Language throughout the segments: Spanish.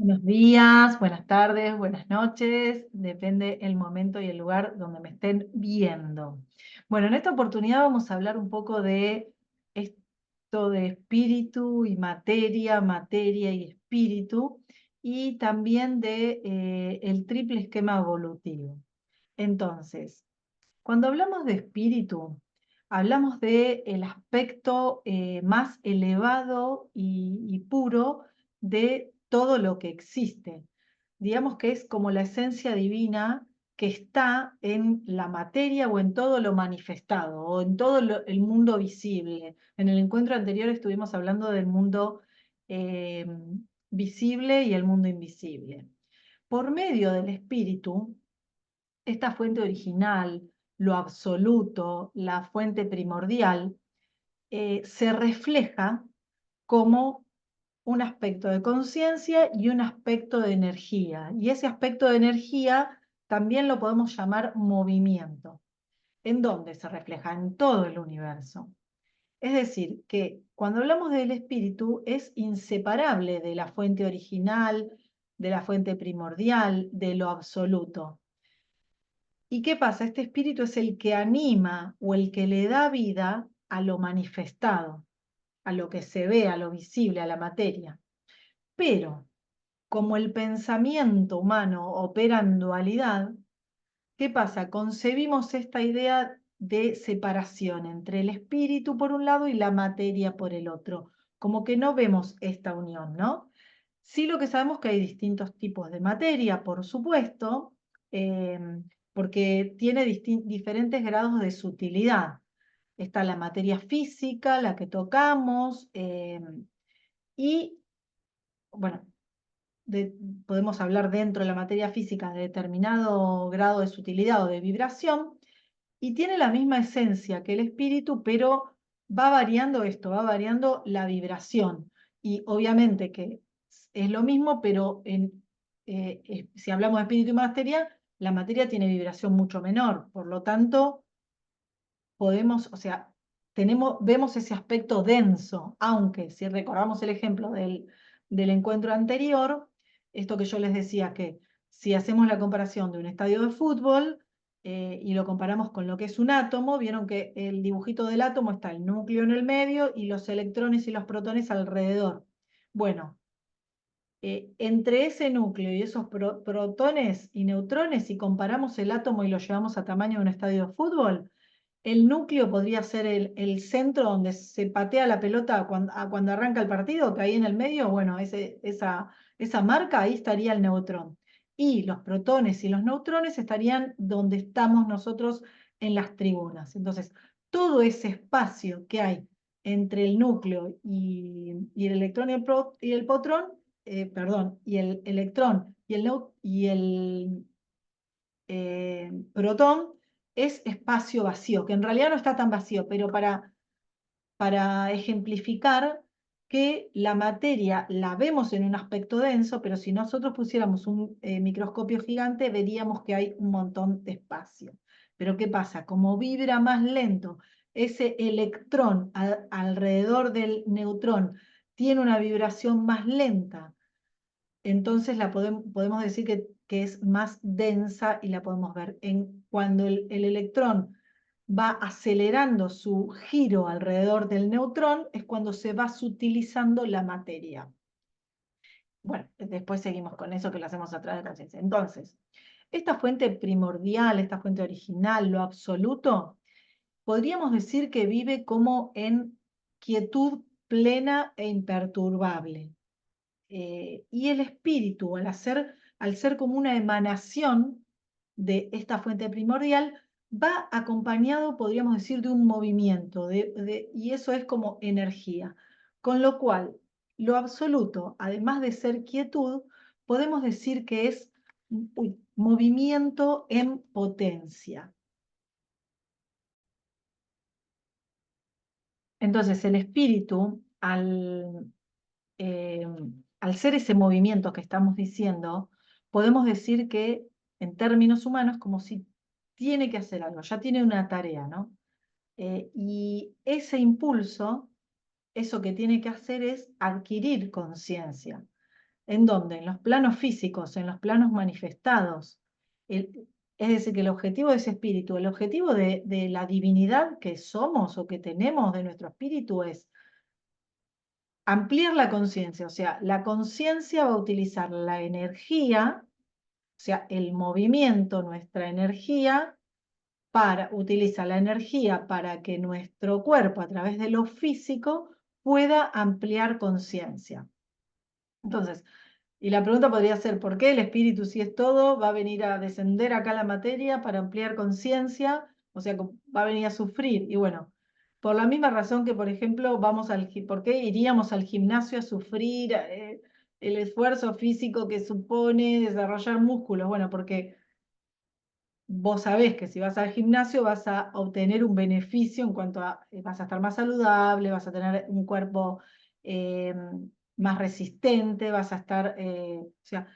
Buenos días, buenas tardes, buenas noches, depende el momento y el lugar donde me estén viendo. Bueno, en esta oportunidad vamos a hablar un poco de esto de espíritu y materia, materia y espíritu, y también de el triple esquema evolutivo. Entonces, cuando hablamos de espíritu, hablamos de el aspecto más elevado y puro de todo lo que existe. Digamos que es como la esencia divina que está en la materia o en todo lo manifestado o en todo el mundo visible. En el encuentro anterior estuvimos hablando del mundo eh, visible y el mundo invisible. Por medio del espíritu, esta fuente original, lo absoluto, la fuente primordial, se refleja como un aspecto de conciencia y un aspecto de energía. Y ese aspecto de energía también lo podemos llamar movimiento. ¿En dónde se refleja? En todo el universo. Es decir, que cuando hablamos del espíritu es inseparable de la fuente original, de la fuente primordial, de lo absoluto. ¿Y qué pasa? Este espíritu es el que anima o el que le da vida a lo manifestado, a lo que se ve, a lo visible, a la materia. Pero como el pensamiento humano opera en dualidad, ¿qué pasa? Concebimos esta idea de separación entre el espíritu por un lado y la materia por el otro, como que no vemos esta unión, ¿no? Sí, lo que sabemos que hay distintos tipos de materia, por supuesto, porque tiene diferentes grados de sutilidad. Está la materia física, la que tocamos, y bueno, de- podemos hablar dentro de la materia física de determinado grado de sutilidad o de vibración, y tiene la misma esencia que el espíritu, pero va variando esto, va variando la vibración. Y obviamente que es lo mismo, pero si hablamos de espíritu y materia, la materia tiene vibración mucho menor. Por lo tanto, podemos, o sea, vemos ese aspecto denso, aunque si recordamos el ejemplo del encuentro anterior, esto que yo les decía que si hacemos la comparación de un estadio de fútbol y lo comparamos con lo que es un átomo, vieron que el dibujito del átomo está el núcleo en el medio y los electrones y los protones alrededor. Bueno, entre ese núcleo y esos protones y neutrones, si comparamos el átomo y lo llevamos a tamaño de un estadio de fútbol, el núcleo podría ser el centro donde se patea la pelota cuando arranca el partido, que ahí en el medio, bueno, esa marca, ahí estaría el neutrón. Y los protones y los neutrones estarían donde estamos nosotros en las tribunas. Entonces, todo ese espacio que hay entre el núcleo y el electrón y el potrón, perdón, y el electrón y el protón, es espacio vacío, que en realidad no está tan vacío, pero para ejemplificar que la materia la vemos en un aspecto denso, pero si nosotros pusiéramos un microscopio gigante, veríamos que hay un montón de espacio. Pero ¿qué pasa? Como vibra más lento, ese electrón alrededor del neutrón tiene una vibración más lenta, entonces podemos decir que es más densa y la podemos ver. Cuando el electrón va acelerando su giro alrededor del neutrón, es cuando se va sutilizando la materia. Bueno, después seguimos con eso que lo hacemos a través de conciencia. Entonces, esta fuente primordial, esta fuente original, lo absoluto, podríamos decir que vive como en quietud plena e imperturbable. Y el espíritu, al ser como una emanación de esta fuente primordial, va acompañado, podríamos decir, de un movimiento, y eso es como energía. Con lo cual, lo absoluto, además de ser quietud, podemos decir que es movimiento en potencia. Entonces, el espíritu, eh, al ser ese movimiento que estamos diciendo, podemos decir que en términos humanos, como si tiene que hacer algo, ya tiene una tarea, ¿no? Y ese impulso, eso que tiene que hacer es adquirir conciencia. ¿En dónde? En los planos físicos, en los planos manifestados. Es decir, que el objetivo de ese espíritu, el objetivo de la divinidad que somos o que tenemos de nuestro espíritu es ampliar la conciencia. O sea, la conciencia va a utilizar la energía, o sea, el movimiento, nuestra energía, utiliza la energía para que nuestro cuerpo, a través de lo físico, pueda ampliar conciencia. Entonces, y la pregunta podría ser, ¿por qué el espíritu, si es todo, va a venir a descender acá a la materia para ampliar conciencia? O sea, va a venir a sufrir. Y bueno, por la misma razón que, por ejemplo, ¿por qué iríamos al gimnasio a sufrir el esfuerzo físico que supone desarrollar músculos? Bueno, porque vos sabés que si vas al gimnasio vas a obtener un beneficio en cuanto a, vas a estar más saludable, vas a tener un cuerpo eh, más resistente, vas a estar, o sea,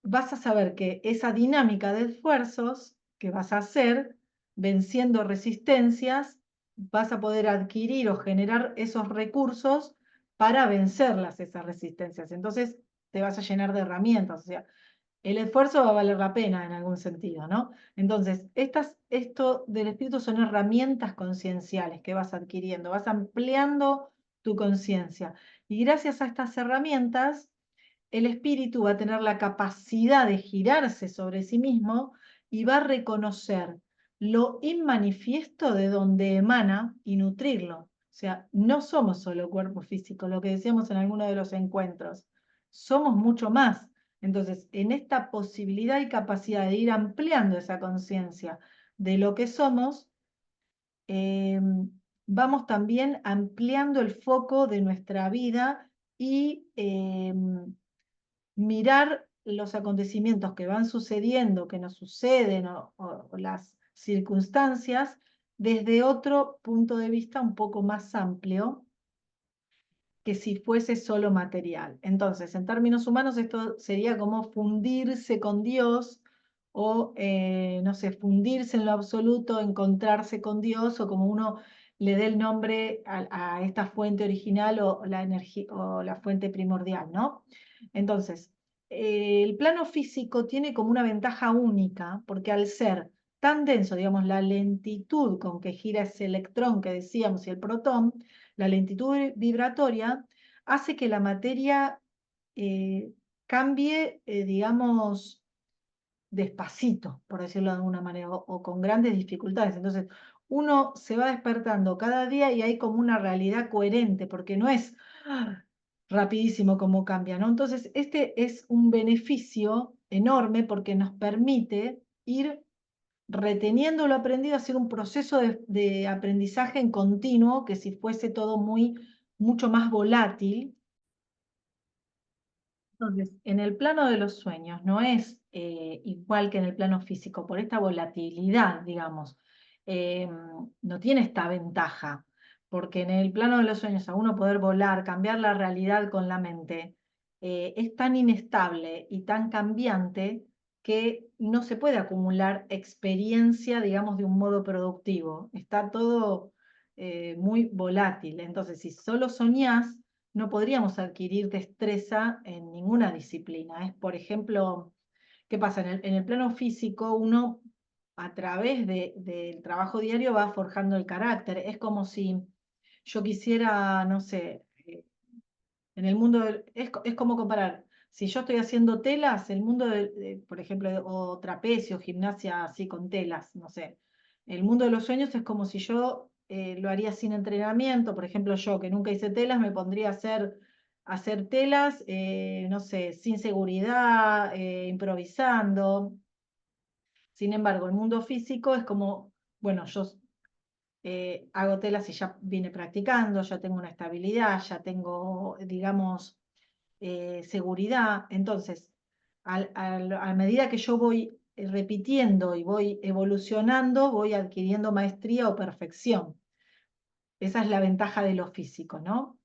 vas a saber que esa dinámica de esfuerzos que vas a hacer, venciendo resistencias, vas a poder adquirir o generar esos recursos para vencerlas, esas resistencias. Entonces te vas a llenar de herramientas, o sea, el esfuerzo va a valer la pena en algún sentido, ¿no? Entonces, esto del espíritu son herramientas concienciales que vas adquiriendo, vas ampliando tu conciencia. Y gracias a estas herramientas, el espíritu va a tener la capacidad de girarse sobre sí mismo y va a reconocer lo inmanifiesto de donde emana y nutrirlo. O sea, no somos solo cuerpo físico, lo que decíamos en alguno de los encuentros, somos mucho más. Entonces, en esta posibilidad y capacidad de ir ampliando esa conciencia de lo que somos, eh, vamos también ampliando el foco de nuestra vida y mirar los acontecimientos que van sucediendo, que nos suceden o las circunstancias desde otro punto de vista un poco más amplio que si fuese solo material. Entonces, en términos humanos, esto sería como fundirse con Dios o, no sé, fundirse en lo absoluto, encontrarse con Dios o como uno le dé el nombre a esta fuente original o la energía o la fuente primordial, ¿no? Entonces, el plano físico tiene como una ventaja única porque al ser tan denso, digamos, la lentitud con que gira ese electrón que decíamos y el protón, la lentitud vibratoria hace que la materia eh, cambie, digamos, despacito, por decirlo de alguna manera, o con grandes dificultades. Entonces, uno se va despertando cada día y hay como una realidad coherente, porque no es rapidísimo como cambia, ¿no? Entonces, este es un beneficio enorme porque nos permite ir reteniendo lo aprendido, hacer un proceso de aprendizaje en continuo, que si fuese todo mucho más volátil. Entonces, en el plano de los sueños no es igual que en el plano físico, por esta volatilidad, digamos, eh, no tiene esta ventaja, porque en el plano de los sueños, a uno poder volar, cambiar la realidad con la mente, es tan inestable y tan cambiante que no se puede acumular experiencia, digamos, de un modo productivo. Está todo muy volátil. Entonces, si solo soñás, no podríamos adquirir destreza en ninguna disciplina. Es, por ejemplo, ¿qué pasa? En el plano físico, uno a través del trabajo diario va forjando el carácter. Es como si yo quisiera, no sé, en el mundo es como comparar, si yo estoy haciendo telas, el mundo, por ejemplo, o trapecio, gimnasia así con telas, no sé. El mundo de los sueños es como si yo lo haría sin entrenamiento, por ejemplo, yo que nunca hice telas, me pondría a hacer telas, no sé, sin seguridad, improvisando. Sin embargo, el mundo físico es como, bueno, yo hago telas y ya vine practicando, ya tengo una estabilidad, ya tengo, digamos, seguridad. Entonces, a medida que yo voy repitiendo y voy evolucionando, voy adquiriendo maestría o perfección. Esa es la ventaja de lo físico, ¿no?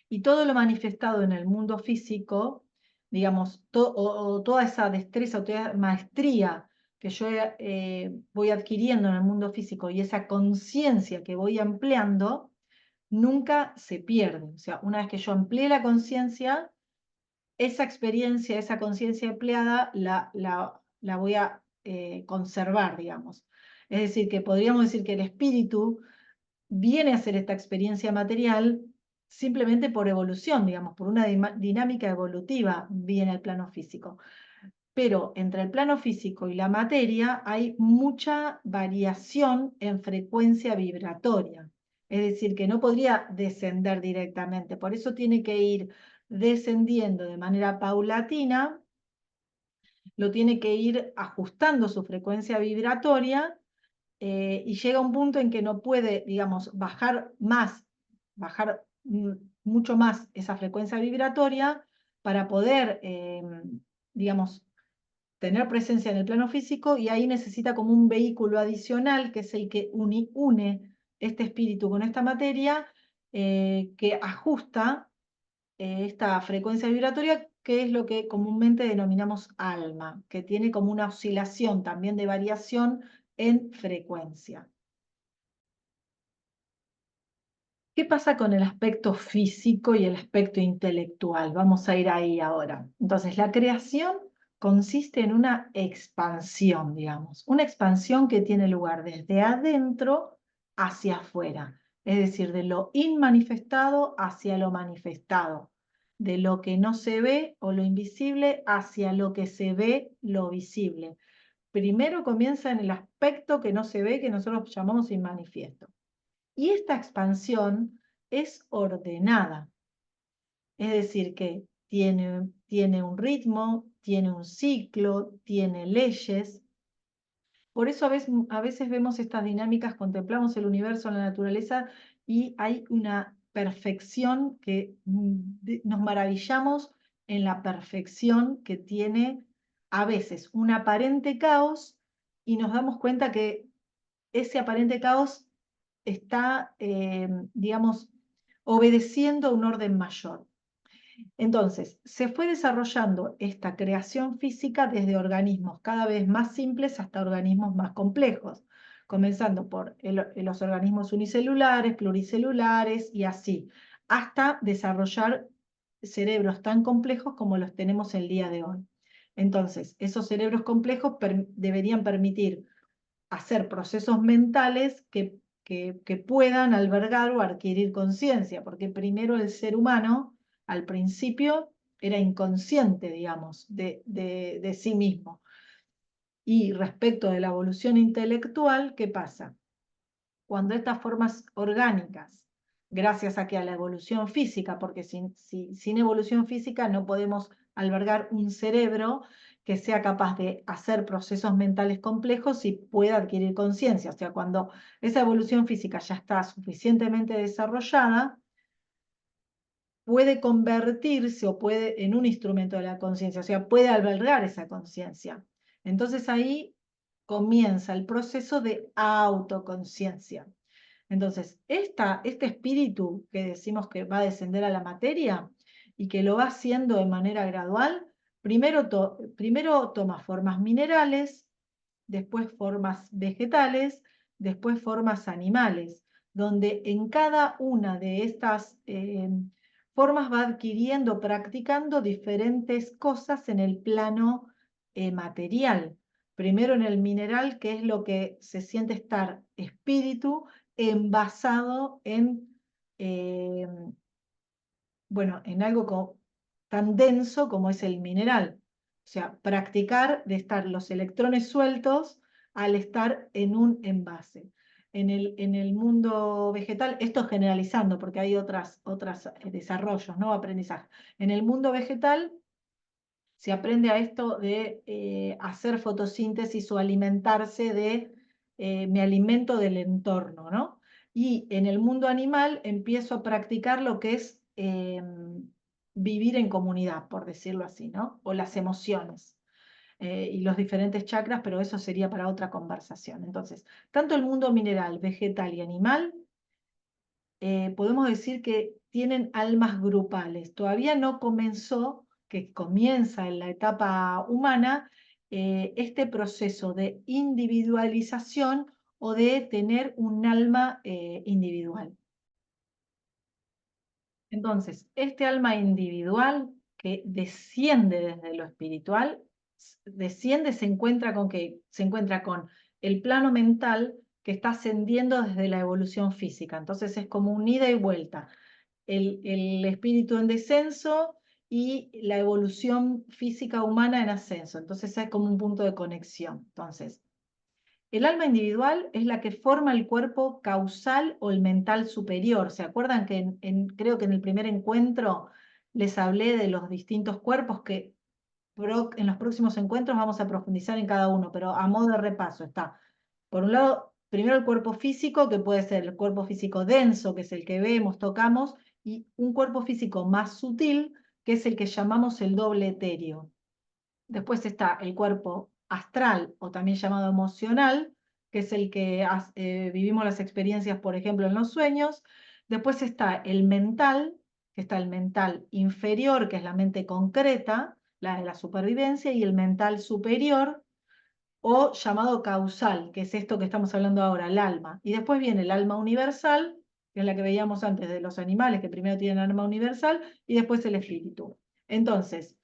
Y todo lo manifestado en el mundo físico, digamos, o toda esa destreza o toda maestría que yo voy adquiriendo en el mundo físico y esa conciencia que voy ampliando, nunca se pierde. O sea, una vez que yo amplié la conciencia, esa experiencia, esa conciencia empleada, la voy a conservar, digamos. Es decir, que podríamos decir que el espíritu viene a hacer esta experiencia material simplemente por evolución, digamos, por una dinámica evolutiva viene al plano físico. Pero entre el plano físico y la materia hay mucha variación en frecuencia vibratoria. Es decir, que no podría descender directamente, por eso tiene que ir descendiendo de manera paulatina, lo tiene que ir ajustando su frecuencia vibratoria y llega un punto en que no puede, digamos, bajar mucho más esa frecuencia vibratoria para poder, digamos, tener presencia en el plano físico, y ahí necesita como un vehículo adicional que es el que une este espíritu con esta materia, que ajusta esta frecuencia vibratoria, que es lo que comúnmente denominamos alma, que tiene como una oscilación también de variación en frecuencia. ¿Qué pasa con el aspecto físico y el aspecto intelectual? Vamos a ir ahí ahora. Entonces, la creación consiste en una expansión, digamos, una expansión que tiene lugar desde adentro hacia afuera, es decir, de lo inmanifestado hacia lo manifestado, de lo que no se ve o lo invisible hacia lo que se ve, lo visible. Primero comienza en el aspecto que no se ve, que nosotros llamamos inmanifiesto. Y esta expansión es ordenada, es decir, que tiene un ritmo, tiene un ciclo, tiene leyes. Por eso a veces vemos estas dinámicas, contemplamos el universo, la naturaleza, y hay una perfección que nos maravillamos en la perfección que tiene a veces un aparente caos, y nos damos cuenta que ese aparente caos está, digamos, obedeciendo a un orden mayor. Entonces, se fue desarrollando esta creación física desde organismos cada vez más simples hasta organismos más complejos, comenzando por los organismos unicelulares, pluricelulares y así, hasta desarrollar cerebros tan complejos como los tenemos el día de hoy. Entonces, esos cerebros complejos deberían permitir hacer procesos mentales que puedan albergar o adquirir conciencia, porque primero el ser humano, al principio, era inconsciente, digamos, de sí mismo. Y respecto de la evolución intelectual, ¿qué pasa? Cuando estas formas orgánicas, gracias a que a la evolución física, porque sin evolución física no podemos albergar un cerebro que sea capaz de hacer procesos mentales complejos y pueda adquirir conciencia. O sea, cuando esa evolución física ya está suficientemente desarrollada, puede convertirse o puede en un instrumento de la conciencia, o sea, puede albergar esa conciencia. Entonces ahí comienza el proceso de autoconciencia. Entonces, este espíritu que decimos que va a descender a la materia y que lo va haciendo de manera gradual, primero toma formas minerales, después formas vegetales, después formas animales, donde en cada una de estas formas va adquiriendo, practicando diferentes cosas en el plano material. Primero en el mineral, que es lo que se siente estar espíritu envasado eh, bueno, en algo tan denso como es el mineral. O sea, practicar de estar los electrones sueltos al estar en un envase. En el mundo vegetal, esto generalizando, porque hay otros desarrollos, ¿no? Aprendizaje. En el mundo vegetal se aprende a esto de hacer fotosíntesis o alimentarse me alimento del entorno, ¿no? Y en el mundo animal empiezo a practicar lo que es vivir en comunidad, por decirlo así, ¿no? O las emociones y los diferentes chakras, pero eso sería para otra conversación. Entonces, tanto el mundo mineral, vegetal y animal podemos decir que tienen almas grupales. Todavía no comenzó, que comienza en la etapa humana, este proceso de individualización o de tener un alma individual. Entonces, este alma individual, que desciende desde lo espiritual, desciende, se encuentra con que se encuentra con el plano mental que está ascendiendo desde la evolución física. Entonces es como un ida y vuelta. El espíritu en descenso y la evolución física humana en ascenso. Entonces es como un punto de conexión. Entonces, el alma individual es la que forma el cuerpo causal o el mental superior. ¿Se acuerdan que creo que en el primer encuentro les hablé de los distintos cuerpos que en los próximos encuentros vamos a profundizar en cada uno, pero a modo de repaso está, por un lado, primero el cuerpo físico, que puede ser el cuerpo físico denso, que es el que vemos, tocamos, y un cuerpo físico más sutil, que es el que llamamos el doble etéreo. Después está el cuerpo astral o también llamado emocional, que es el que vivimos las experiencias, por ejemplo, en los sueños. Después está el mental, que está el mental inferior, que es la mente concreta, la de la supervivencia, y el mental superior o llamado causal, que es esto que estamos hablando ahora, el alma. Y después viene el alma universal, que es la que veíamos antes de los animales, que primero tienen alma universal, y después el espíritu. Entonces,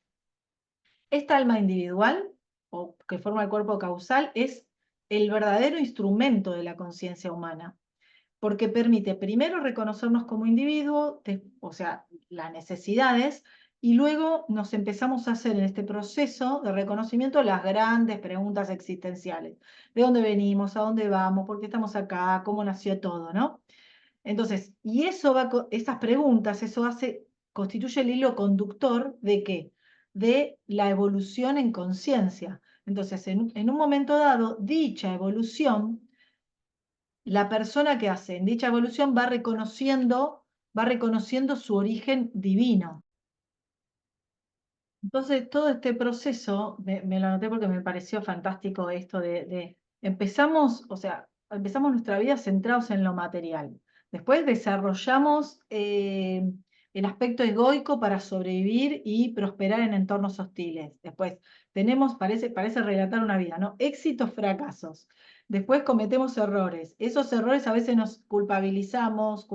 esta alma individual, o que forma el cuerpo causal, es el verdadero instrumento de la conciencia humana, porque permite primero reconocernos como individuo, o sea, las necesidades, y luego nos empezamos a hacer en este proceso de reconocimiento las grandes preguntas existenciales. ¿De dónde venimos? ¿A dónde vamos? ¿Por qué estamos acá? ¿Cómo nació todo? ¿No? Entonces, y eso esas preguntas, eso constituye el hilo conductor ¿de qué? De la evolución en conciencia. Entonces, en un momento dado, dicha evolución, la persona que hace en dicha evolución va reconociendo su origen divino. Entonces, todo este proceso, me lo anoté porque me pareció fantástico esto empezamos, o sea, empezamos nuestra vida centrados en lo material. Después desarrollamos el aspecto egoico para sobrevivir y prosperar en entornos hostiles. Después tenemos, parece relatar una vida, ¿no? Éxitos, fracasos. Después cometemos errores. Esos errores a veces nos culpabilizamos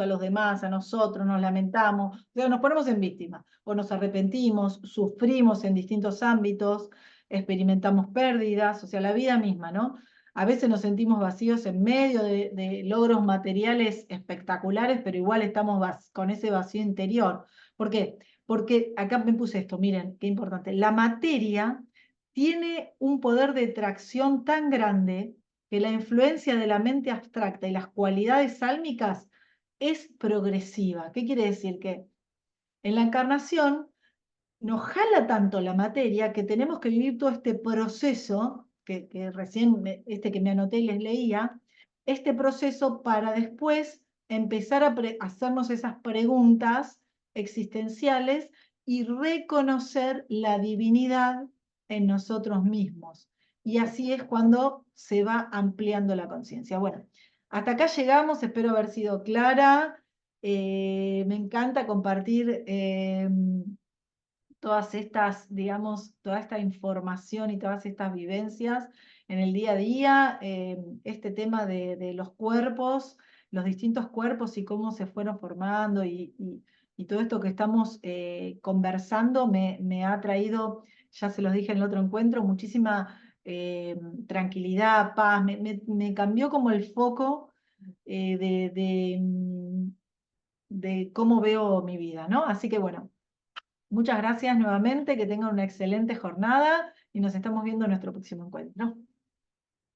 a los demás, a nosotros, nos lamentamos, o sea, nos ponemos en víctima, o nos arrepentimos, sufrimos en distintos ámbitos, experimentamos pérdidas, o sea, la vida misma, ¿no? A veces nos sentimos vacíos en medio de logros materiales espectaculares, pero igual estamos con ese vacío interior. ¿Por qué? Porque acá me puse esto, miren, qué importante. La materia tiene un poder de tracción tan grande que la influencia de la mente abstracta y las cualidades sálmicas es progresiva. ¿Qué quiere decir? Que en la encarnación nos jala tanto la materia que tenemos que vivir todo este proceso, que recién, este que me anoté y les leía, este proceso para después empezar a hacernos esas preguntas existenciales y reconocer la divinidad en nosotros mismos. Y así es cuando se va ampliando la conciencia. Bueno, hasta acá llegamos, espero haber sido clara. Me encanta compartir todas estas, digamos, toda esta información y todas estas vivencias en el día a día, este tema de los cuerpos, los distintos cuerpos y cómo se fueron formando y todo esto que estamos conversando me ha traído, ya se los dije en el otro encuentro, muchísima tranquilidad, paz, me cambió como el foco de cómo veo mi vida, ¿no? Así que bueno. Muchas gracias nuevamente, que tengan una excelente jornada y nos estamos viendo en nuestro próximo encuentro.